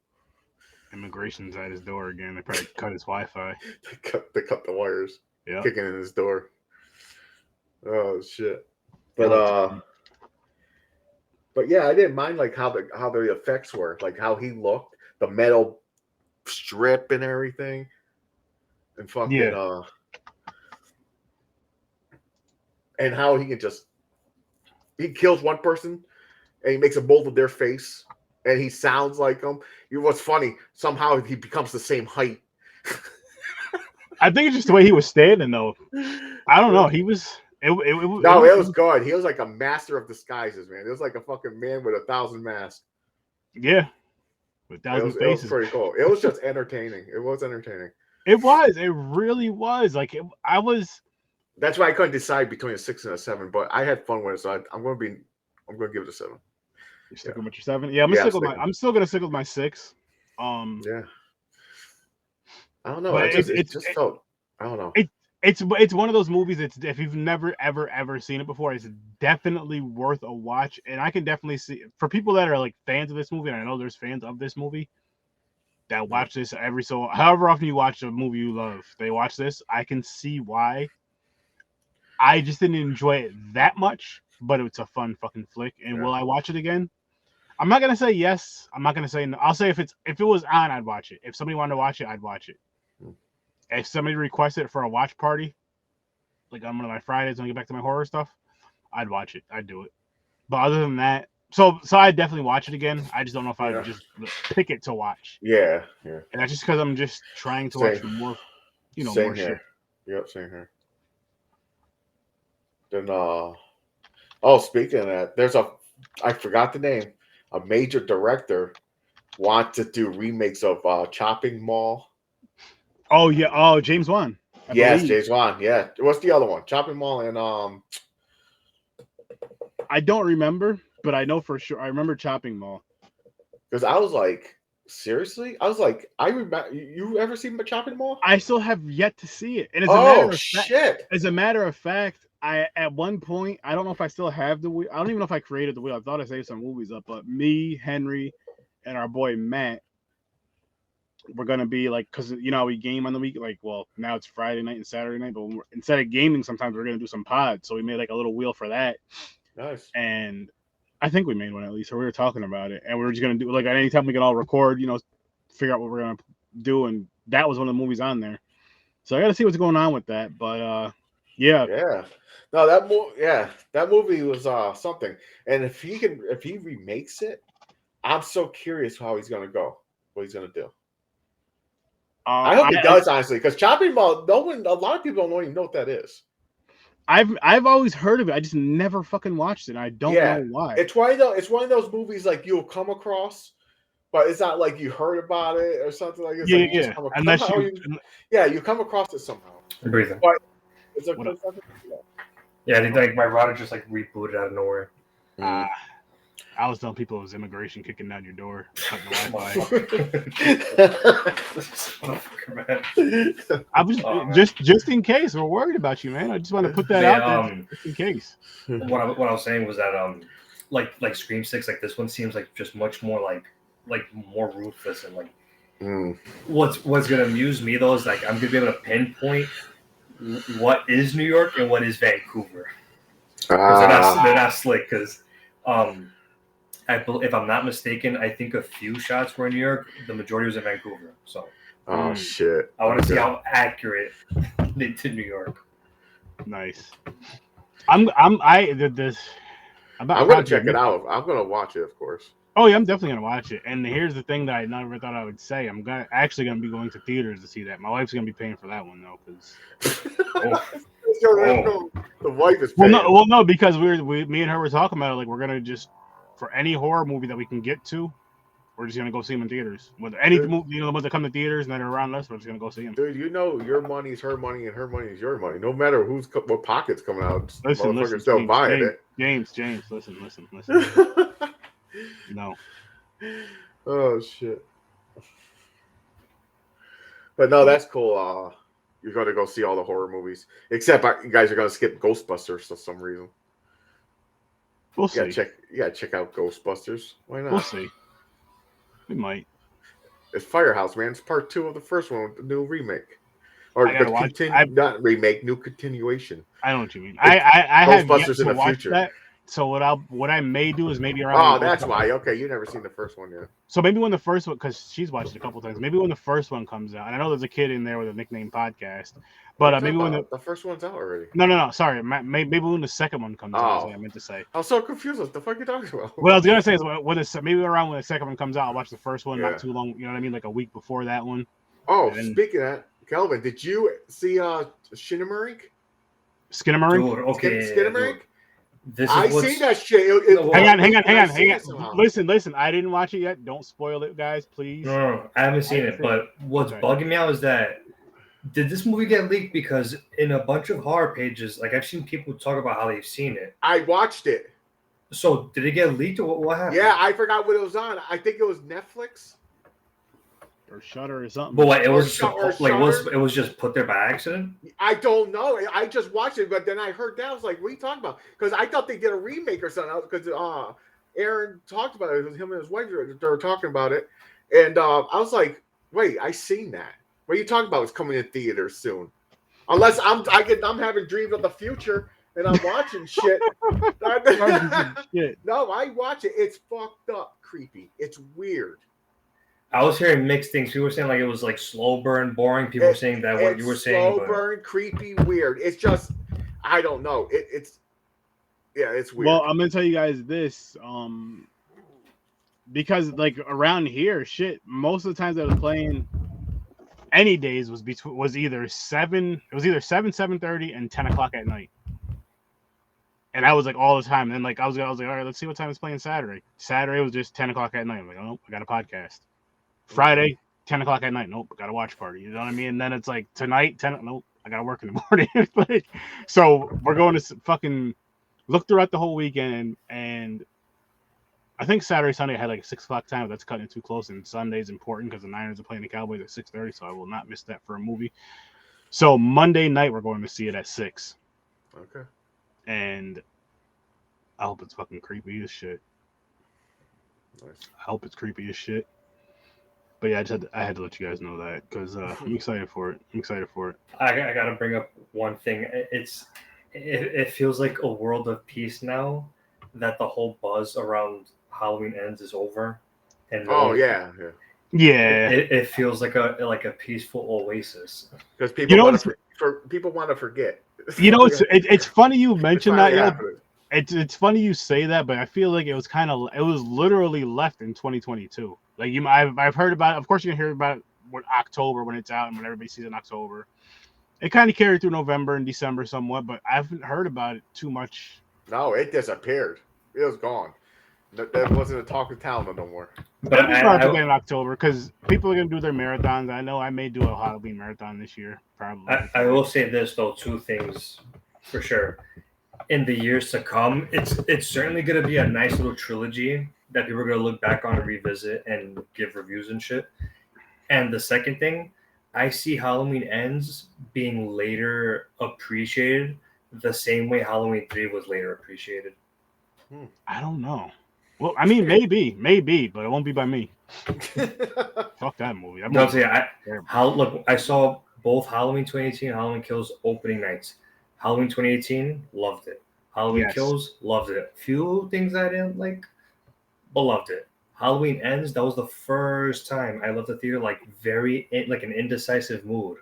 Immigration's at his door again. They probably cut his Wi-Fi. They cut the wires. Yeah. Kicking in his door. Oh shit. But yeah, I didn't mind like how the effects were, like how he looked, the metal strip and everything. And fucking and how he kills one person and he makes a mold of their face and he sounds like them. What's funny, somehow he becomes the same height. I think it's just the way he was standing though. I don't know. He was it was good. He was like a master of disguises, man. It was like a fucking man with 1,000 masks. Yeah. With 1,000 faces. It was pretty cool. It was just entertaining. It was entertaining. It was. It really was. Like That's why I couldn't decide between a 6 and a 7, but I had fun with it, so I'm going to give it a 7. You're sticking with your 7? Yeah, I'm still gonna stick with my 6. Yeah. I don't know. It just felt. I don't know. It's one of those movies that if you've never ever seen it before, it's definitely worth a watch. And I can definitely see for people that are like fans of this movie, and I know there's fans of this movie that watch this however often you watch a movie you love, they watch this. I can see why. I just didn't enjoy it that much, but it's a fun fucking flick. And will I watch it again? I'm not gonna say yes. I'm not gonna say no. I'll say if it was on, I'd watch it. If somebody wanted to watch it, I'd watch it. If somebody requested it for a watch party, like on one of my Fridays when I get back to my horror stuff, I'd watch it. I'd do it. But other than that, so I'd definitely watch it again. I just don't know if I would just pick it to watch. Yeah. And that's just because I'm just trying to watch more, more shit. Yep, same here. Then, speaking of that, I forgot the name. A major director wants to do remakes of Chopping Mall. Oh yeah. Oh, James Wan. Yes, James Wan. Yeah. What's the other one? Chopping Mall and I don't remember, but I know for sure. I remember Chopping Mall. Because I was like, seriously? I was like, I remember. You ever seen Chopping Mall? I still have yet to see it. And as a matter of fact, I at one point, I don't know if I still have the wheel. I don't even know if I created the wheel. I thought I saved some movies up, but me, Henry, and our boy Matt, we're gonna be like, because we game on the week. Like, well, now it's Friday night and Saturday night, but instead of gaming, sometimes we're gonna do some pods. So we made like a little wheel for that. Nice. And I think we made one at least, or we were talking about it, and we were just gonna do like at any time we can all record, figure out what we're gonna do, and that was one of the movies on there. So I got to see what's going on with that, but yeah. No, that movie was something. And if he remakes it, I'm so curious how he's gonna go, what he's gonna do. I hope he does, honestly, because Chopping Mall, a lot of people don't even know what that is. I've always heard of it. I just never fucking watched it. I don't know why. It's one of those movies like you'll come across, but it's not like you heard about it or something like this. You come across it somehow. I'm breathing. But it's I think like my router just like rebooted out of nowhere. I was telling people it was immigration kicking down your door, cutting the Wi-Fi. man. I was just in case we're worried about you, man. I just want to put that out there just in case. What I was saying was that like Scream 6, like this one seems like just much more like more ruthless and like what's gonna amuse me though is like I'm gonna be able to pinpoint what is New York and what is Vancouver. They're not slick because if I'm not mistaken, I think a few shots were in New York. The majority was in Vancouver. So shit. I want to see how accurate to New York. Nice. I'm gonna check it out. I'm gonna watch it, of course. Oh yeah, I'm definitely gonna watch it. And here's the thing that I never thought I would say. I'm actually gonna be going to theaters to see that. My wife's gonna be paying for that one though, because the wife is paying. No, because me and her were talking about it. Like we're gonna just for any horror movie that we can get to, we're just gonna go see them in theaters. Whether any movie, the ones that come to theaters and that are around us, we're just gonna go see them. Dude, your money's her money and her money is your money. No matter what pocket's coming out, listen, still buying it. James, listen. No. Oh shit. But no, that's cool. You're gonna go see all the horror movies, except you guys are gonna skip Ghostbusters for some reason. We'll see. Check out Ghostbusters. Why not? We'll see. We might. It's Firehouse, man. It's part 2 of the first one with the new remake. Or not remake, new continuation. I know what you mean. I have yet to watch that. So what I may do is maybe around. Oh, that's why. Okay, you never seen the first one yet. So maybe when the first one, because she's watched it a couple times. Maybe when the first one comes out, and I know there's a kid in there with a nickname podcast. But maybe when the first one's out already. No. Sorry, maybe when the second one comes out. Is what I meant to say. I was so confused. What the fuck are you talking about? What I was gonna say is maybe around when the second one comes out, I'll watch the first one. Not too long. You know what I mean? Like a week before that one. Oh, speaking of that, Kelvin, did you see Skinamarink? Skinamarink? Okay. Skinamarink? I seen that shit. Hang on. Listen. I didn't watch it yet. Don't spoil it, guys, please. No, I haven't seen it. But what's bugging me out is that did this movie get leaked? Because in a bunch of horror pages, like I've seen people talk about how they've seen it. I watched it. So did it get leaked or what happened? Yeah, I forgot what it was on. I think it was Netflix or Shudder or something. But what, it was just put there by accident? I don't know. I just watched it, but then I heard that. I was like, what are you talking about? Because I thought they did a remake or something. Because Aaron talked about it. It was him and his wife. They were talking about it. And I was like, wait, I seen that. What are you talking about? It's coming in theaters soon. Unless I'm having dreams of the future and I'm watching shit. No, I watch it. It's fucked up creepy. It's weird. I was hearing mixed things. People were saying like it was like slow burn, boring. People were saying that what you were saying. Slow burn, creepy, weird. It's just, I don't know. It's weird. Well, I'm gonna tell you guys this, because like around here, shit, most of the times I was playing any days was either 7:30 and 10 o'clock at night. And that was like all the time. And then like I was like, all right, let's see what time it's playing Saturday. Saturday was just 10 o'clock at night. I'm like, oh, I got a podcast. Friday, 10 o'clock at night. Nope, I got a watch party. You know what I mean? And then it's like tonight, 10. Nope, I got to work in the morning. So we're going to fucking look throughout the whole weekend. And I think Saturday, Sunday, I had like a 6 o'clock time. But that's cutting it too close. And Sunday's important because the Niners are playing the Cowboys at 6:30. So I will not miss that for a movie. So Monday night, we're going to see it at 6. Okay. And I hope it's fucking creepy as shit. Nice. I hope it's creepy as shit. But yeah, I had to let you guys know that because I'm excited for it. I got to bring up one thing. It feels like a world of peace now that the whole buzz around Halloween Ends is over. And it feels like a peaceful oasis because people want to forget. You know, it's funny you mentioned that. It's funny you say that, but I feel like it was literally left in 2022. Like I've heard about it. Of course, you can hear about it when October when it's out and when everybody sees it in October. It kind of carried through November and December somewhat, but I haven't heard about it too much. No, it disappeared. It was gone. That wasn't a talk of town no more. But I in October because people are gonna do their marathons. I know I may do a Halloween marathon this year, probably. I will say this though, 2 things for sure. In the years to come, it's certainly gonna be a nice little trilogy that people are gonna look back on and revisit and give reviews and shit. And the second thing, I see Halloween Ends being later appreciated the same way Halloween 3 was later appreciated. I don't know. Well, I mean, maybe, but it won't be by me. Fuck that movie. That No, movie look, I saw both Halloween 2018 and Halloween Kills opening nights. Halloween 2018, loved it. Halloween Kills, loved it. Few things I didn't like, but loved it. Halloween Ends, that was the first time I left the theater like like an indecisive mood.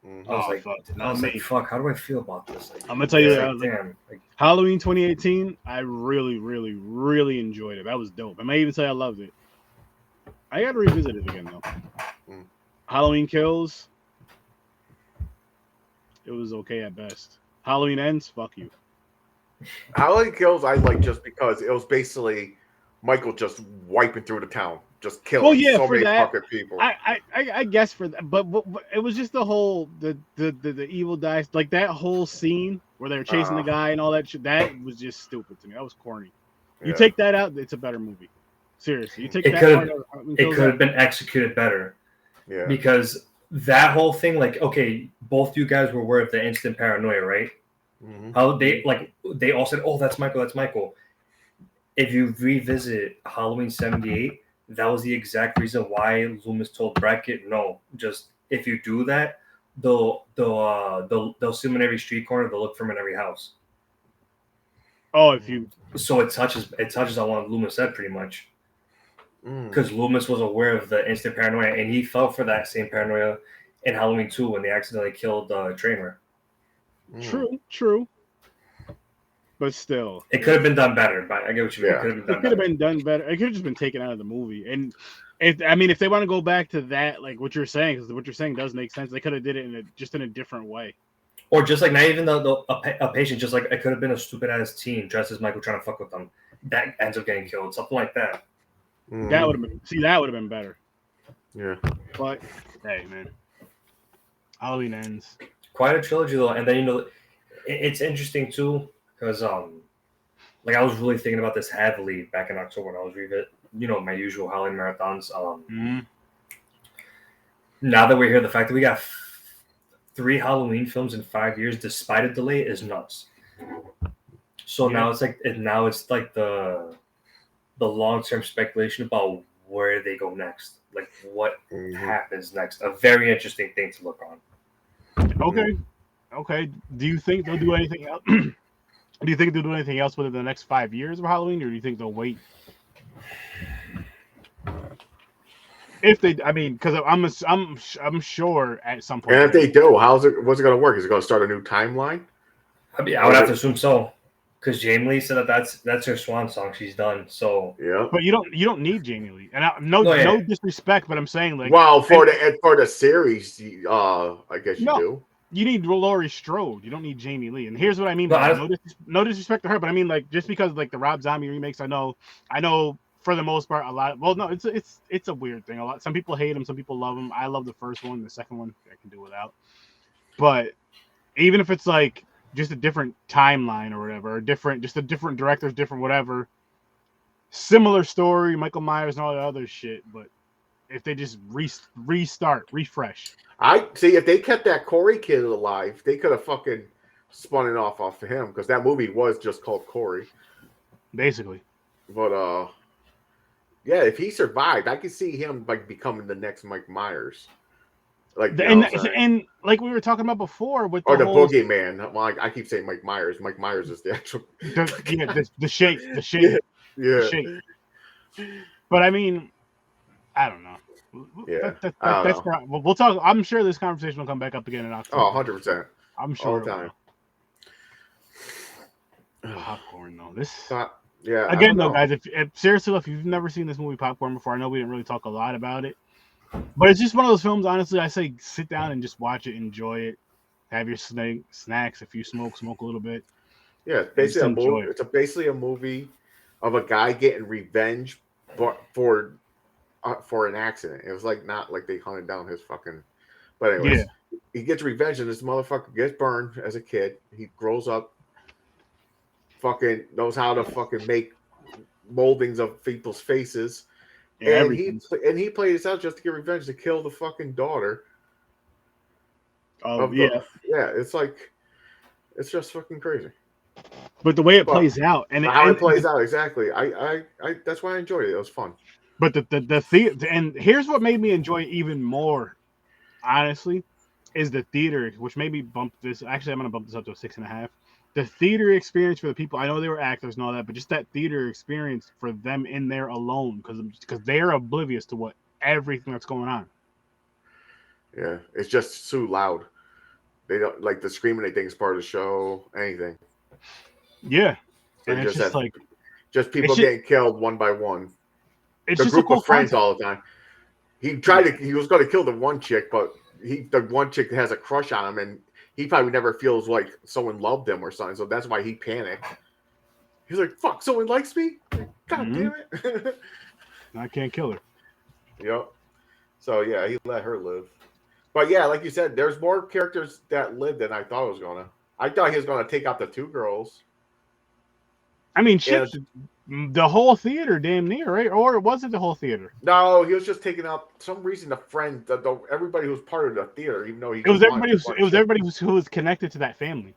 I was like, fuck, how do I feel about this? Like, I'm gonna tell you, damn. Halloween 2018, I really, really, really enjoyed it. That was dope. I may even say I loved it. I gotta revisit it again though. Halloween Kills, it was okay at best. Halloween Ends, fuck you. Halloween Kills, I like just because it was basically Michael just wiping through the town, just killing so many fucking people. I guess for that, but it was just the whole the evil dice, like that whole scene where they were chasing the guy and all that shit. That was just stupid to me. That was corny. You take that out, it's a better movie. Seriously, you take that part out. It could have been executed better. Yeah. Because that whole thing, like, okay, both you guys were aware of the instant paranoia, right? Mm-hmm. How they all said, "Oh, that's Michael, that's Michael." If you revisit Halloween 78, that was the exact reason why Loomis told Brackett, "No, just if you do that, they'll see him in every street corner. They'll look for him in every house." Oh, if you so it touches on what Loomis said pretty much. Because Loomis was aware of the instant paranoia, and he fell for that same paranoia in Halloween 2 when they accidentally killed Tramer. True. But still, it could have been done better. But I get what you mean. It could have been done better. It could have just been taken out of the movie. And if they want to go back to that, like what you're saying, because what you're saying does make sense. They could have did it in a different way. Or just like not even a patient, just like it could have been a stupid ass teen dressed as Michael trying to fuck with them that ends up getting killed, something like that. That would have been better. Yeah. But hey, man, Halloween Ends. Quite a trilogy though, and then it's interesting too because like I was really thinking about this heavily back in October when I was reading my usual Halloween marathons. Now that we're here, the fact that we got 3 Halloween films in 5 years despite a delay is nuts. So now it's like the long-term speculation about where they go next, like what happens next. A very interesting thing to look on. Okay. Do you think they'll do anything else? Do you think they'll do anything else within the next 5 years of Halloween, or do you think they'll wait? If they, because I'm sure at some point. And if they do, what's it going to work? Is it going to start a new timeline? I would have to assume so. Because Jamie Lee said that's her swan song. She's done. So yeah. But you don't need Jamie Lee, and no disrespect, but I'm saying like. Well, for the series, I guess you do. You need Laurie Strode. You don't need Jamie Lee. And here's what I mean. No disrespect to her, but I mean like just because like the Rob Zombie remakes, I know for the most part a lot. Well, no, it's a weird thing. Some people hate him, some people love him. I love the first one. The second one I can do without. But even if it's like just a different timeline or whatever, or just a different directors, different whatever, similar story, Michael Myers and all that other shit. But if they just refresh. I see if they kept that Corey kid alive, they could have fucking spun it off of him because that movie was just called Corey, basically. But yeah, if he survived, I could see him like becoming the next Mike Myers. Like and like we were talking about before with the boogeyman. Well, I keep saying Mike Myers. Mike Myers is the actual the shape. Yeah. But I mean, I don't know. Yeah, we'll talk. I'm sure this conversation will come back up again in October. 100%. I'm sure. All the time. Popcorn though. This. Yeah. Again, though, guys, if you've never seen this movie Popcorn before, I know we didn't really talk a lot about it, but it's just one of those films. Honestly, I say sit down and just watch it, enjoy it, have your snacks. If you smoke a little bit. Yeah, it's basically a movie. It's basically a movie of a guy getting revenge, but for an accident. It was like not like they hunted down his fucking. But anyways, he gets revenge, and this motherfucker gets burned as a kid. He grows up. Fucking knows how to fucking make moldings of people's faces, and he played this out just to get revenge to kill the fucking daughter, of the it's like it's just fucking crazy. But the way it plays out, and how it plays out exactly, I that's why I enjoyed it. It was fun. But the theater, and here's what made me enjoy it even more, honestly, is the theater, which made me bump this. Actually, I'm gonna bump this up to a 6.5. The theater experience for the people. I know they were actors and all that, but just that theater experience for them in there alone, because they're oblivious to what everything that's going on. Yeah, it's just too loud. They don't like the screaming. They think it's part of the show. Anything. Yeah, and it's just like people getting killed one by one. It's a just group a cool of friends concept. all the time. He was going to kill the one chick, but the one chick has a crush on him, and he probably never feels like someone loved him or something. So that's why he panicked. He's like, "Fuck, someone likes me? God damn it!" I can't kill her. Yep. So yeah, he let her live. But yeah, like you said, there's more characters that live than I thought it was gonna. I thought he was gonna take out the two girls. I mean, shit, the whole theater, damn near, right? Or was it the whole theater? No, he was just taking out some reason. The friend, everybody who was part of the theater, even though it was everybody who was connected to that family.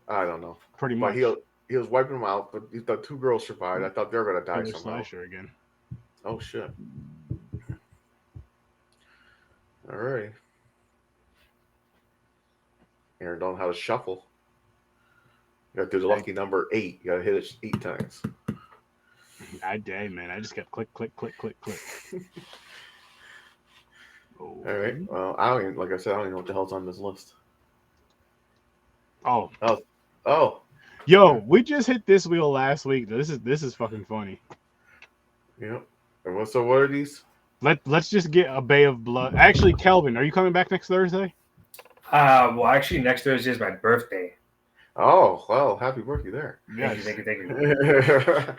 I don't know, pretty much. But he was wiping them out, but the two girls survived. I thought they were gonna die somehow. Slasher again. Oh shit! All right, Aaron, don't know how to shuffle. You got to do the lucky number 8. You got to hit it 8 times. I did, man. I just got click, click, click, click, click. All right. Well, I don't even, like I said, I don't even know what the hell's on this list. Oh. Yo, we just hit this wheel last week. This is fucking funny. Yep. And so what are these? Let's just get a Bay of Blood. Actually, Kelvin, are you coming back next Thursday? Well, actually, next Thursday is my birthday. Oh, well, happy birthday there. Yes. Thank you.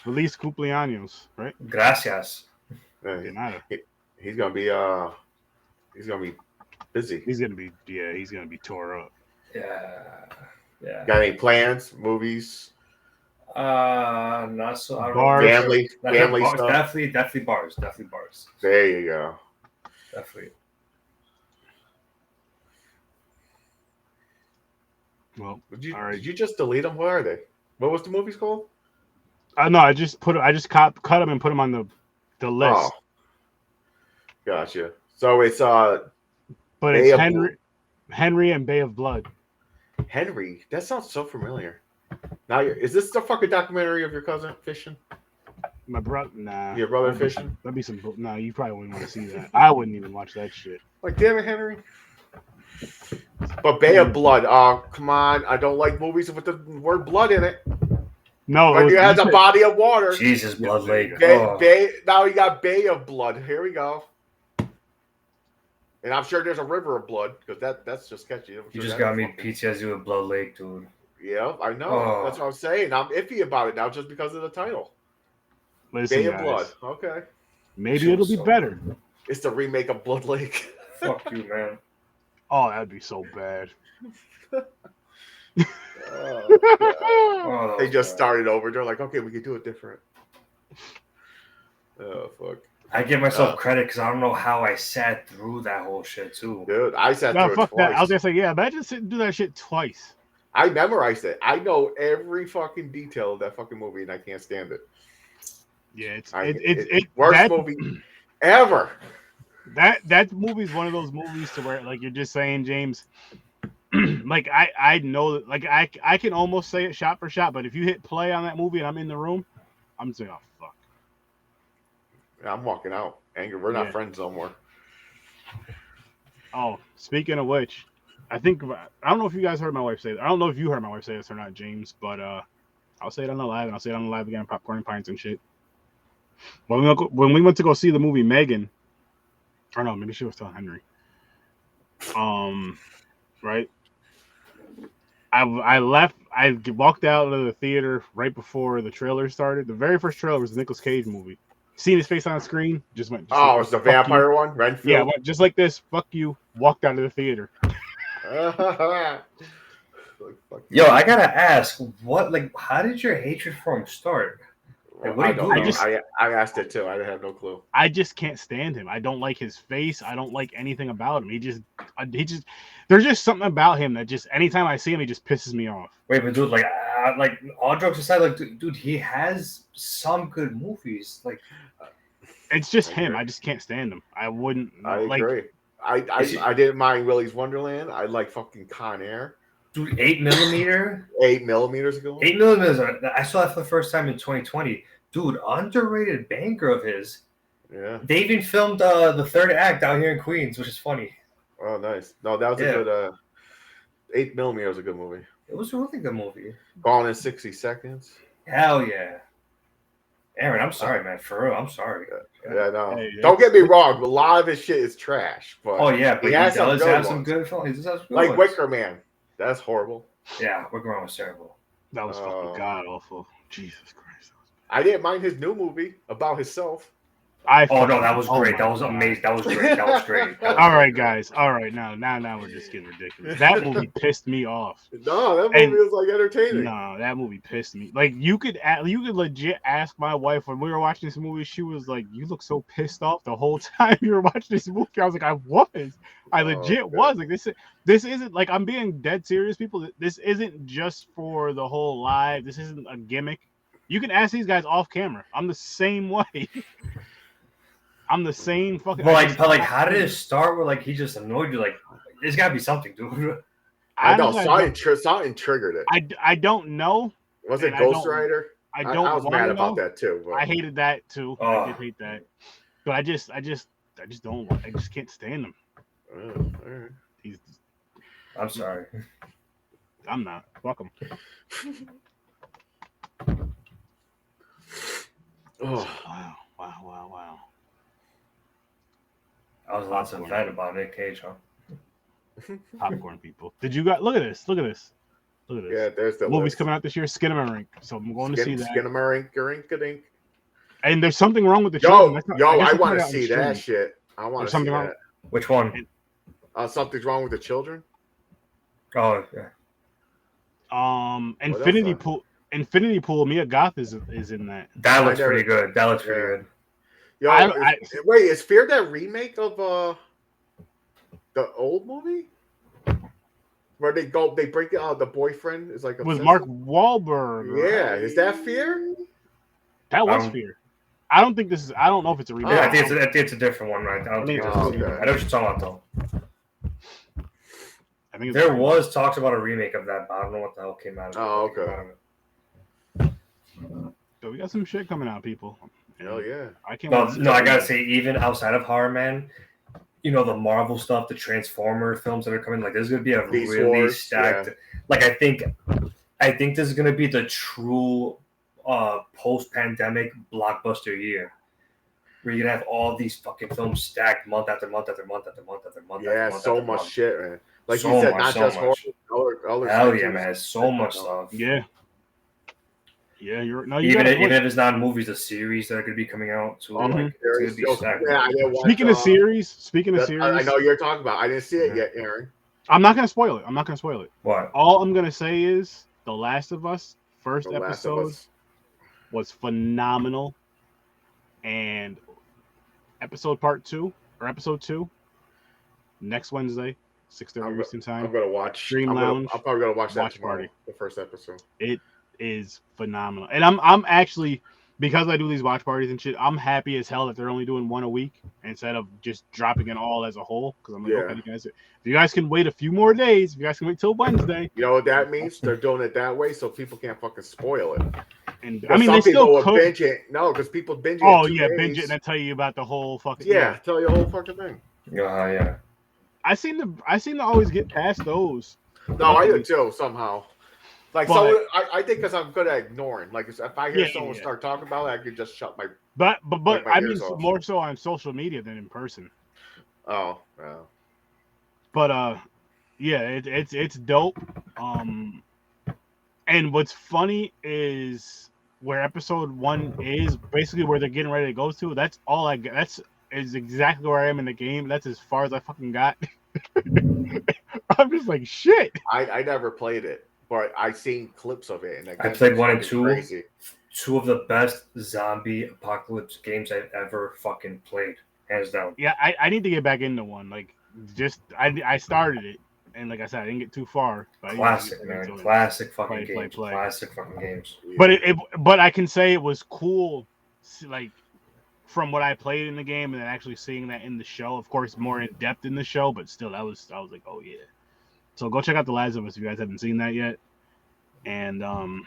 Feliz cumpleaños, right? Gracias. He's gonna be busy. He's gonna be tore up. Yeah. Got any plans? Movies? Not so. I Bars. Family bars, stuff. Definitely bars. There you go. Definitely. Well, did you just delete them? What are they? What was the movies called? No, I just cut them and put them on the list. Oh, gotcha. So it's but Bay it's Henry and Bay of Blood. Henry, that sounds so familiar. Now, is this the fucking documentary of your cousin fishing? My brother, nah. Your brother fishing? That'd be some. No, you probably wouldn't want to see that. I wouldn't even watch that shit. Like, damn it, Henry. But Bay of Blood, oh, come on. I don't like movies with the word blood in it. No. But it has a body of water. Jesus, Blood Lake. Now you got Bay of Blood. Here we go. And I'm sure there's a river of blood, because that's just catchy. You just got me PTSD with Blood Lake, dude. Yeah, I know. That's what I'm saying. I'm iffy about it now just because of the title. Listen, Bay of Blood. Okay. Maybe it'll be better. It's the remake of Blood Lake. Fuck you, man. Oh, that'd be so bad. They just started over. They're like, okay, we can do it different. Oh, fuck. I give myself credit because I don't know how I sat through that whole shit, too. Dude, I sat through it twice. That. I was going to say, yeah, imagine sitting through that shit twice. I memorized it. I know every fucking detail of that fucking movie, and I can't stand it. Yeah, it's worst movie ever. That movie's one of those movies to where, like you're just saying, James, like I know that, like I can almost say it shot for shot, but if you hit play on that movie and I'm in the room, I'm saying, oh fuck. I'm walking out. Angry. We're not friends no more. Oh, speaking of which, I don't know if you guys heard my wife say that. I don't know if you heard my wife say this or not, James, but I'll say it on the live, and I'll say it on the live again, popcorn pints and shit. When we went to go see the movie Megan, or no, maybe she was telling Henry. Right. I walked out of the theater right before the trailer started. The very first trailer was the Nicolas Cage movie. Seen his face on the screen, just went. Oh, it's the vampire one, Renfield. Yeah, just like this. Fuck you. Walked out of the theater. Yo, I gotta ask, how did your hatred for him start? Like, what do you do? I asked it too. I have no clue. I just can't stand him. I don't like his face. I don't like anything about him. There's just something about him that just anytime I see him, he just pisses me off. Wait, but dude, like all jokes aside, like dude, he has some good movies. Like, it's just him. I just can't stand him. I wouldn't. I agree. I didn't mind Willy's Wonderland. I like fucking Con Air. Dude, 8mm. 8mm is a good one. 8mm. I saw that for the first time in 2020. Dude, underrated banger of his. Yeah. They even filmed the third act out here in Queens, which is funny. Oh, nice. No, that was a good. 8mm was a good movie. It was a really good movie. Gone in 60 Seconds. Hell yeah. Aaron, I'm sorry, man. For real, I'm sorry. Yeah, no. Hey, don't get me wrong. A lot of his shit is trash. But oh yeah, but he does has have some some good films. Like Wicker Man. That's horrible. Yeah, Wicker Man was terrible. That was fucking god awful. Jesus Christ. I didn't mind his new movie about himself. Oh no, that was great. That was amazing. That was great. That was great. All right, guys. All right, now we're just getting ridiculous. That movie pissed me off. No, that movie was like entertaining. No, that movie pissed me. Like you could legit ask my wife when we were watching this movie. She was like, "You look so pissed off the whole time you were watching this movie." I was like, "I was. I legit was." Like this isn't like I'm being dead serious, people. This isn't just for the whole live. This isn't a gimmick. You can ask these guys off camera. I'm the same way. I'm the same fucking. But like, how did it start? Where like he just annoyed you? Like, there's got to be something, dude. I know something triggered it. I don't know. Was it Ghost Rider? I was mad about that too. But I hated that too. I did hate that. But I just don't. I just can't stand him. All right. I'm sorry. I'm not. Fuck him. Oh wow. I was lots of fan about Nick Cage, huh? Popcorn people. Did you guys look at this? Look at this. Yeah, there's the movie's list. Coming out this year. Skinamarink. So I'm going to see that. Skinamarink. And there's something wrong with the children. I want to see that shit. I want to see that. Wrong. Which one? Something's wrong with the children. Oh What yeah. Infinity Pool. Mia Goth is in that. That looks pretty good. That looks pretty good. Yo, wait, is Fear that remake of the old movie? Where they break out the boyfriend is like with Mark Wahlberg. Yeah, is that Fear? That was Fear. I don't think this is. I don't know if it's a remake. Yeah, I think it's a different one, right? I don't think it's a remake. I know what you're talking about, though. I think there was talks about a remake of that, but I don't know what the hell came out of it. Oh, okay. So we got some shit coming out, people. Hell yeah! I can't. No, I gotta say, even outside of Horror Man, you know, the Marvel stuff, the Transformer films that are coming, like there's gonna be a really stacked. Yeah. Like I think this is gonna be the true post-pandemic blockbuster year, where you're gonna have all these fucking films stacked month after month after month after month after month. Yeah, after so month much shit, man. Like so you said, much, not so just much. horror. Hell yeah, man! So much stuff. Yeah. Yeah, even if it's not movies, the series that are going to be coming out too. Like, Speaking of series, I know you're talking about. I didn't see it yet, Aaron. I'm not going to spoil it. What? All I'm going to say is The Last of Us first episode was phenomenal, and episode 2 next Wednesday, 6:30 Eastern time. I'm going to watch Stream Lounge. I'm probably going to watch that Watch tomorrow, Party. The first episode. It is phenomenal, and I'm actually, because I do these watch parties and shit, I'm happy as hell that they're only doing one a week instead of just dropping it all as a whole. Because I'm like, okay, if you guys can wait a few more days, if you guys can wait till Wednesday, you know what that means? They're doing it that way so people can't fucking spoil it. And I mean, they still could binge it. No, because people binge it. Oh yeah, binge it and I tell you about the whole fucking tell you the whole fucking thing. Yeah. I seem to always get past those. No, I do too somehow. Like, so I think because I'm good at ignoring. Like, if I hear someone start talking about it, I can just shut my. But I mean more so on social media than in person. Oh, yeah. But it's dope. And what's funny is where episode 1 is basically where they're getting ready to go to. That's all I got. Is exactly where I am in the game. That's as far as I fucking got. I'm just like shit. I never played it. But I seen clips of it, and I played 1 and 2. Crazy. 2 of the best zombie apocalypse games I've ever fucking played, hands down. Yeah, I need to get back into 1. Like I started it, and like I said, I didn't get too far. But Classic, man. Classic fucking games. Classic fucking games. But I can say it was cool, like from what I played in the game, and then actually seeing that in the show. Of course, more in depth in the show, but still, I was like, oh yeah. So go check out The Last of Us if you guys haven't seen that yet. And we're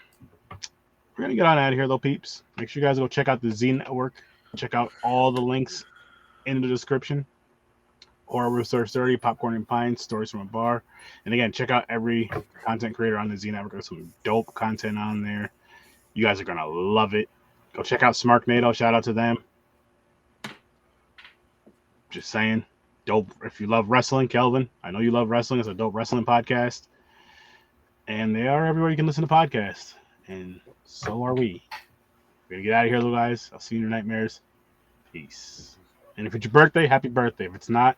gonna get on out of here, though, peeps. Make sure you guys go check out the Z Network. Check out all the links in the description. Horror with Sir Sturdy, Popcorn and Pines, Stories from a Bar. And again, check out every content creator on the Z Network. There's some dope content on there. You guys are gonna love it. Go check out Smarknado. Shout out to them. Just saying. Dope. If you love wrestling, Kelvin, I know you love wrestling. It's a dope wrestling podcast. And they are everywhere you can listen to podcasts. And so are we. We're going to get out of here, little guys. I'll see you in your nightmares. Peace. And if it's your birthday, happy birthday. If it's not,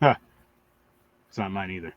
it's not mine either.